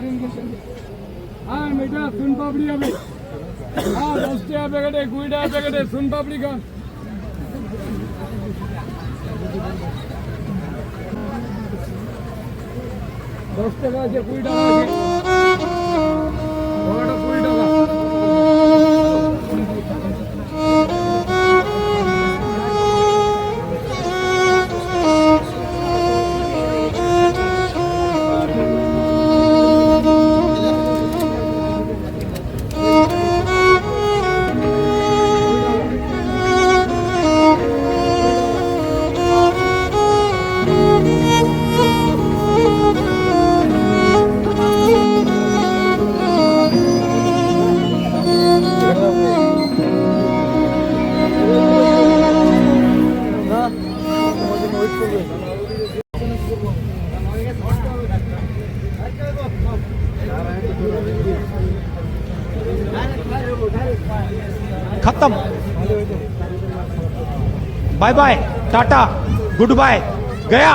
हाँ बेटा सुन पापड़ी अभी हाँ 10 টাকা প্যাকেটে 20 টাকা প্যাকেটে सुन पापड़ी का 10 টাকা আছে 20 টাকা আছে ওটা 20 টাকা खत्म bye bye tata goodbye गया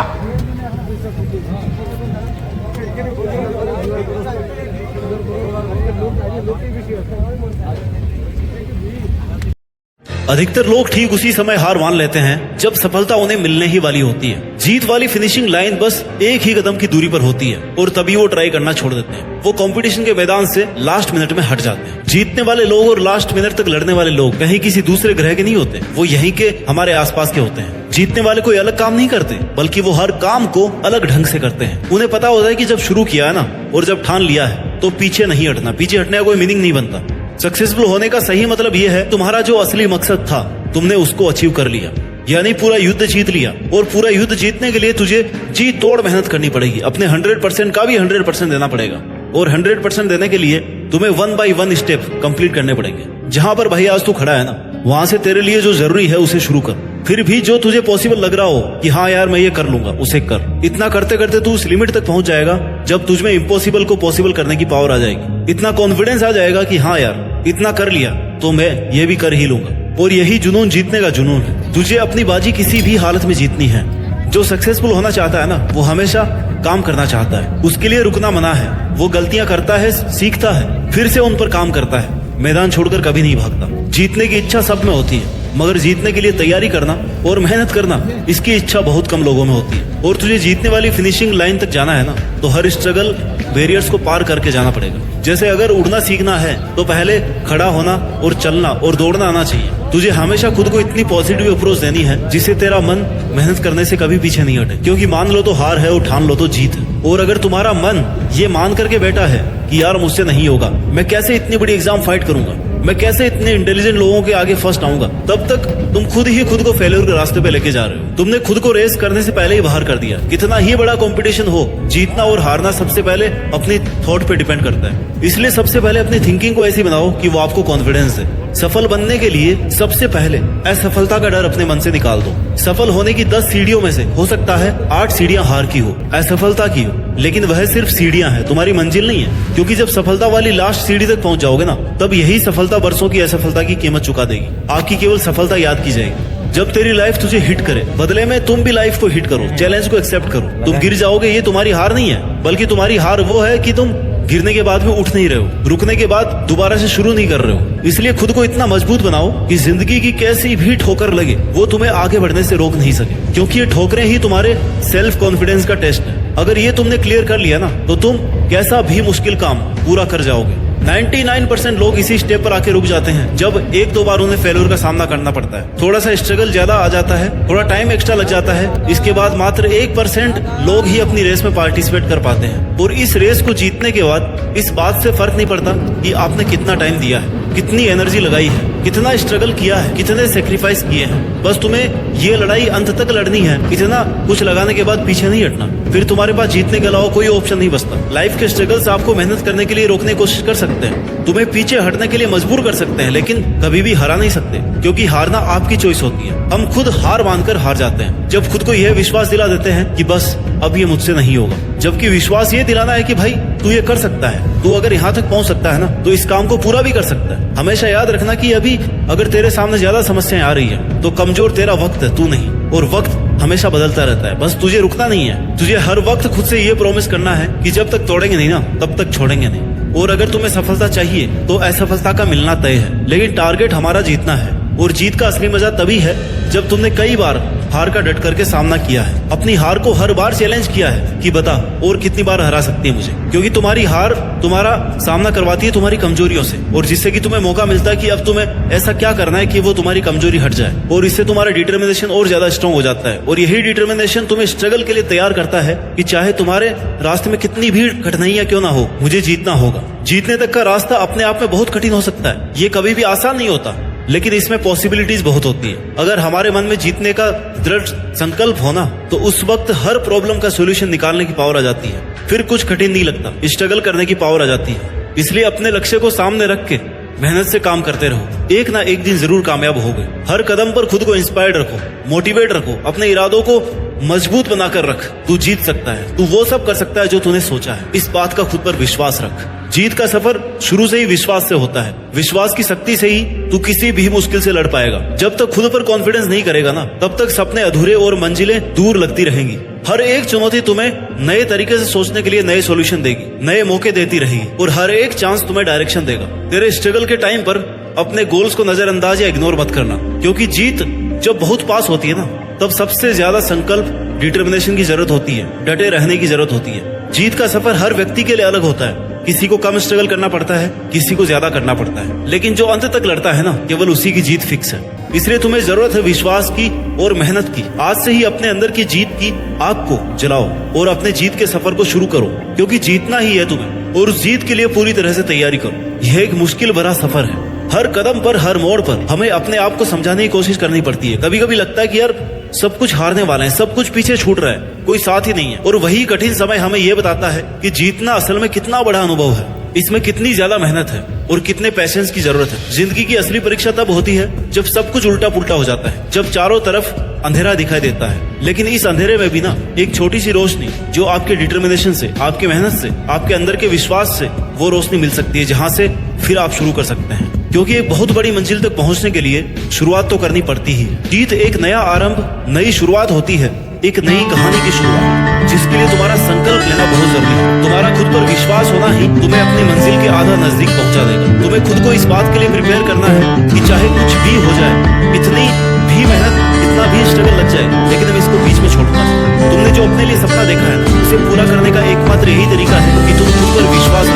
अधिकतर लोग ठीक उसी समय हार मान लेते हैं जब सफलता उन्हें मिलने ही वाली होती है। जीत वाली फिनिशिंग लाइन बस एक ही कदम की दूरी पर होती है और तभी वो ट्राई करना छोड़ देते हैं। वो कंपटीशन के मैदान से लास्ट मिनट में हट जाते हैं। जीतने वाले लोग और लास्ट मिनट तक लड़ने वाले लोग कहीं किसी दूसरे ग्रह के नहीं होते, वो यहीं के हमारे आसपास के होते हैं। जीतने वाले कोई अलग काम नहीं करते, बल्कि वो हर काम को अलग ढंग से करते हैं। उन्हें पता होता है कि जब शुरू किया है ना और जब ठान लिया है तो पीछे नहीं हटना। पीछे हटने का कोई मीनिंग नहीं बनता। सक्सेसफुल होने का सही मतलब यह है तुम्हारा जो असली मकसद था तुमने उसको अचीव कर लिया, यानी पूरा युद्ध जीत लिया। और पूरा युद्ध जीतने के लिए तुझे जी तोड़ मेहनत करनी पड़ेगी। अपने 100% का भी 100% देना पड़ेगा और 100% देने के लिए तुम्हें 1 by 1 स्टेप कंप्लीट करने पड़ेंगे। जहां पर भाई आज तू खड़ा है ना, वहां से तेरे लिए जो जरूरी है उसे शुरू कर। फिर भी जो तुझे पॉसिबल लग रहा हो कि हाँ यार मैं ये कर लूंगा, उसे कर। इतना करते करते तू उस लिमिट तक पहुंच जाएगा जब तुझमें इम्पॉसिबल को पॉसिबल करने की पावर आ जाएगी। इतना कॉन्फिडेंस आ जाएगा कि हाँ यार इतना कर लिया तो मैं ये भी कर ही लूंगा। और यही जुनून जीतने का जुनून है। तुझे अपनी बाजी किसी भी हालत में जीतनी है। जो सक्सेसफुल होना चाहता है ना, वो हमेशा काम करना चाहता है। उसके लिए रुकना मना है। वो गलतियां करता है, सीखता है, फिर से उन पर काम करता है। मैदान छोड़कर कभी नहीं भागता। जीतने की इच्छा सब में होती है, मगर जीतने के लिए तैयारी करना और मेहनत करना, इसकी इच्छा बहुत कम लोगों में होती है। और तुझे जीतने वाली फिनिशिंग लाइन तक जाना है ना, तो हर स्ट्रगल बैरियर्स को पार करके जाना पड़ेगा। जैसे अगर उड़ना सीखना है तो पहले खड़ा होना और चलना और दौड़ना आना चाहिए। तुझे हमेशा खुद को इतनी पॉजिटिव अप्रोच देनी है जिससे तेरा मन मेहनत करने से कभी पीछे नहीं हटे। क्योंकि मान लो तो हार है और ठान लो तो जीत है। और अगर तुम्हारा मन ये मान करके बैठा है कि यार मुझसे नहीं होगा, मैं कैसे इतनी बड़ी एग्जाम फाइट करूंगा, मैं कैसे इतने इंटेलिजेंट लोगों के आगे फर्स्ट आऊंगा, तब तक तुम खुद ही खुद को फेलियर के रास्ते पे लेके जा रहे हो। तुमने खुद को रेस करने से पहले ही बाहर कर दिया। कितना ही बड़ा कंपटीशन हो, जीतना और हारना सबसे पहले अपनी थॉट पे डिपेंड करता है। इसलिए सबसे पहले अपनी थिंकिंग को ऐसी बनाओ कि वो आपको कॉन्फिडेंस दे। सफल बनने के लिए सबसे पहले असफलता का डर अपने मन से निकाल दो। सफल होने की 10 सीढ़ियों में से हो सकता है 8 सीढ़ियां हार की हो, असफलता की हो, लेकिन वह सिर्फ सीढ़ियां हैं, तुम्हारी मंजिल नहीं है। क्योंकि जब सफलता वाली लास्ट सीढ़ी तक पहुंच जाओगे ना, तब यही सफलता बरसों की असफलता की कीमत चुका देगी। आपकी केवल सफलता याद की जाएगी जब तेरी लाइफ तुझे हिट करे। बदले में तुम भी लाइफ को हिट करो, चैलेंज को एक्सेप्ट करो। तुम गिर जाओगे, ये तुम्हारी हार नहीं है, बल्कि तुम्हारी हार वो है कि तुम गिरने के बाद भी उठ नहीं रहे हो, रुकने के बाद दोबारा से शुरू नहीं कर रहे हो। इसलिए खुद को इतना मजबूत बनाओ कि जिंदगी की कैसी भी ठोकर लगे वो तुम्हें आगे बढ़ने से रोक नहीं सके। क्योंकि ये ठोकरें ही तुम्हारे सेल्फ कॉन्फिडेंस का टेस्ट है। अगर ये तुमने क्लियर कर लिया ना, तो तुम कैसा भी मुश्किल काम पूरा कर जाओगे। 99% लोग इसी स्टेप पर आके रुक जाते हैं जब 1-2 बार उन्हें फेलियर का सामना करना पड़ता है। थोड़ा सा स्ट्रगल ज्यादा आ जाता है, थोड़ा टाइम एक्स्ट्रा लग जाता है। इसके बाद मात्र 1% लोग ही अपनी रेस में पार्टिसिपेट कर पाते हैं। और इस रेस को जीतने के बाद इस बात से फर्क नहीं पड़ता कि आपने कितना टाइम दिया है, कितनी एनर्जी लगाई है, कितना स्ट्रगल किया है, कितने सेक्रीफाइस किए हैं। बस तुम्हें ये लड़ाई अंत तक लड़नी है। इतना कुछ लगाने के बाद पीछे नहीं हटना। फिर तुम्हारे पास जीतने के अलावा कोई ऑप्शन नहीं बचता। लाइफ के स्ट्रगल्स आपको मेहनत करने के लिए रोकने की कोशिश कर सकते हैं, तुम्हें पीछे हटने के लिए मजबूर कर सकते हैं, लेकिन कभी भी हरा नहीं सकते। क्योंकि हारना आपकी चॉइस होती है। हम खुद हार मानकर हार जाते हैं जब खुद को यह विश्वास दिला देते हैं कि बस अब ये मुझसे नहीं होगा। जबकि विश्वास ये दिलाना है कि भाई तू ये कर सकता है, तू अगर यहाँ तक पहुंच सकता है ना, तो इस काम को पूरा भी कर सकता है। हमेशा याद रखना कि अभी अगर तेरे सामने ज्यादा समस्याएं आ रही है तो कमजोर तेरा वक्त है, तू नहीं। और वक्त हमेशा बदलता रहता है, बस तुझे रुकना नहीं है। तुझे हर वक्त खुद से ये प्रॉमिस करना है कि जब तक तोड़ेंगे नहीं ना, तब तक छोड़ेंगे नहीं। और अगर तुम्हें सफलता चाहिए तो असफलता का मिलना तय है, लेकिन टारगेट हमारा जीतना है। और जीत का असली मजा तभी है जब तुमने कई बार हार का डट करके सामना किया है, अपनी हार को हर बार चैलेंज किया है कि बता और कितनी बार हरा सकती है मुझे। क्योंकि तुम्हारी हार तुम्हारा सामना करवाती है तुम्हारी कमजोरियों से, और जिससे कि तुम्हें मौका मिलता है कि अब तुम्हें ऐसा क्या करना है कि वो तुम्हारी कमजोरी हट जाए, और इससे तुम्हारा डिटर्मिनेशन और ज्यादा स्ट्रांग हो जाता है। और यही डिटर्मिनेशन तुम्हें स्ट्रगल के लिए तैयार करता है कि चाहे तुम्हारे रास्ते में कितनी भी कठिनाइयां क्यों ना हो, मुझे जीतना होगा। जीतने तक का रास्ता अपने आप में बहुत कठिन हो सकता है, ये कभी भी आसान नहीं होता, लेकिन इसमें पॉसिबिलिटीज बहुत होती है। अगर हमारे मन में जीतने का दृढ़ संकल्प होना, तो उस वक्त हर प्रॉब्लम का सॉल्यूशन निकालने की पावर आ जाती है। फिर कुछ कठिन नहीं लगता, स्ट्रगल करने की पावर आ जाती है। इसलिए अपने लक्ष्य को सामने रख के मेहनत से काम करते रहो, एक ना एक दिन जरूर कामयाब होगे। हर कदम पर खुद को इंस्पायर्ड रखो, मोटिवेट रखो, अपने इरादों को मजबूत बनाकर रख। तू जीत सकता है, तू वो सब कर सकता है जो तूने सोचा है। इस बात का खुद पर विश्वास रख। जीत का सफर शुरू से ही विश्वास से होता है। विश्वास की शक्ति से ही तू किसी भी मुश्किल से लड़ पाएगा। जब तक खुद पर कॉन्फिडेंस नहीं करेगा ना, तब तक सपने अधूरे और मंजिलें दूर लगती रहेंगी। हर एक चुनौती तुम्हें नए तरीके से सोचने के लिए नए सॉल्यूशन देगी, नए मौके देती रहेगी, और हर एक चांस तुम्हें डायरेक्शन देगा। तेरे स्ट्रगल के टाइम पर अपने गोल्स को नजरअंदाज या इग्नोर मत करना, क्योंकि जीत जब बहुत पास होती है ना, तब सबसे ज्यादा संकल्प डिटर्मिनेशन की जरूरत होती है, डटे रहने की जरूरत होती है। जीत का सफर हर व्यक्ति के लिए अलग होता है। किसी को कम स्ट्रगल करना पड़ता है, किसी को ज्यादा करना पड़ता है, लेकिन जो अंत तक लड़ता है ना, केवल उसी की जीत फिक्स है। इसलिए तुम्हें जरूरत है विश्वास की और मेहनत की। आज से ही अपने अंदर की जीत की आग को जलाओ और अपने जीत के सफर को शुरू करो, क्योंकि जीतना ही है तुम्हें, और उस जीत के लिए पूरी तरह से तैयारी करो। यह एक मुश्किल भरा सफर है। हर कदम पर, हर मोड़ पर हमें अपने आप को समझाने की कोशिश करनी पड़ती है। कभी कभी लगता है कि यार सब कुछ हारने वाले हैं, सब कुछ पीछे छूट रहा है, कोई साथ ही नहीं है। और वही कठिन समय हमें यह बताता है कि जीतना असल में कितना बड़ा अनुभव है, इसमें कितनी ज्यादा मेहनत है और कितने पैशंस की जरूरत है। जिंदगी की असली परीक्षा तब होती है जब सब कुछ उल्टा पुल्टा हो जाता है, जब चारों तरफ अंधेरा दिखाई देता है। लेकिन इस अंधेरे में भी ना एक छोटी सी रोशनी, जो आपके डिटर्मिनेशन से, आपकी मेहनत से, आपके अंदर के विश्वास से, वो रोशनी मिल सकती है, जहां से फिर आप शुरू कर सकते हैं। क्योंकि एक बहुत बड़ी मंजिल तक पहुंचने के लिए शुरुआत तो करनी पड़ती ही। जीत एक नया आरंभ, नई शुरुआत होती है, एक नई कहानी की शुरुआत, जिसके लिए तुम्हारा संकल्प लेना बहुत जरूरी है। तुम्हारा खुद पर विश्वास होना ही तुम्हें अपनी मंजिल के आधा नजदीक पहुंचा देगा। तुम्हें खुद को इस बात के लिए प्रिपेयर करना है कि चाहे कुछ भी हो जाए, इतनी भी मेहनत, इतना भी स्ट्रगल लग जाए, लेकिन हम इसको बीच में छोड़ना। तुमने जो अपने लिए सपना देखा है ना, उसे पूरा करने का एकमात्र यही तरीका है कि तुम खुद पर विश्वास